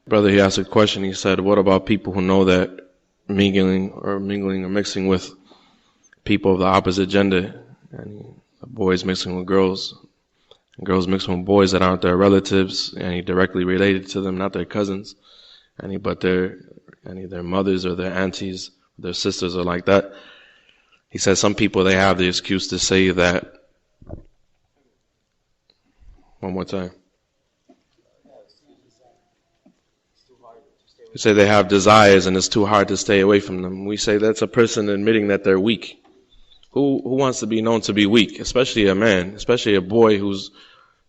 Brother, he asked a question. He said, what about people who know that mingling or mixing with people of the opposite gender, and boys mixing with girls, and girls mixing with boys that aren't their relatives, and he directly related to them, not their cousins, but their mothers or their aunties, their sisters or like that. He said some people, they have the excuse to say that. One more time. They say they have desires and it's too hard to stay away from them. We say that's a person admitting that they're weak. Who wants to be known to be weak? Especially a man, especially a boy who's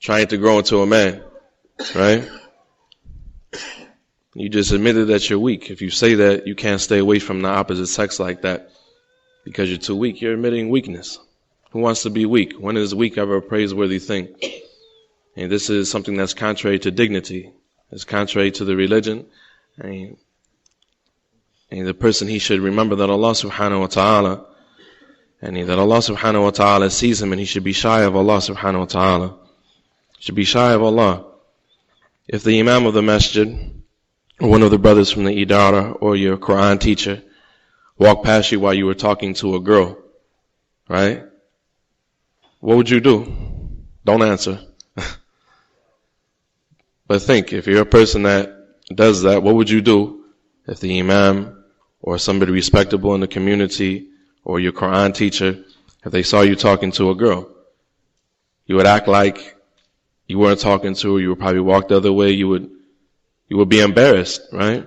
trying to grow into a man, right? You just admitted that you're weak. If you say that you can't stay away from the opposite sex like that because you're too weak, you're admitting weakness. Who wants to be weak? When is weak ever a praiseworthy thing? And this is something that's contrary to dignity. It's contrary to the religion. And the person, he should remember that Allah subhanahu wa ta'ala, that Allah subhanahu wa ta'ala sees him, and he should be shy of Allah subhanahu wa ta'ala. He should be shy of Allah. If the imam of the masjid, or one of the brothers from the idara, or your Quran teacher, walked past you while you were talking to a girl, right? What would you do? Don't answer. But think, if you're a person that does that, what would you do if the imam or somebody respectable in the community or your Quran teacher, if they saw you talking to a girl? You would act like you weren't talking to her. You would probably walk the other way. You would be embarrassed, right?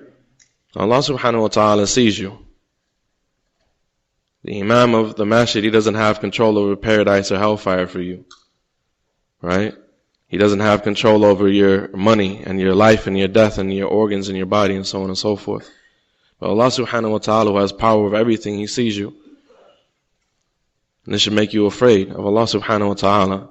Allah subhanahu wa ta'ala sees you. The imam of the masjid, he doesn't have control over paradise or hellfire for you, right? He doesn't have control over your money and your life and your death and your organs and your body and so on and so forth. But Allah subhanahu wa ta'ala, who has power over everything, he sees you. And this should make you afraid of Allah subhanahu wa ta'ala.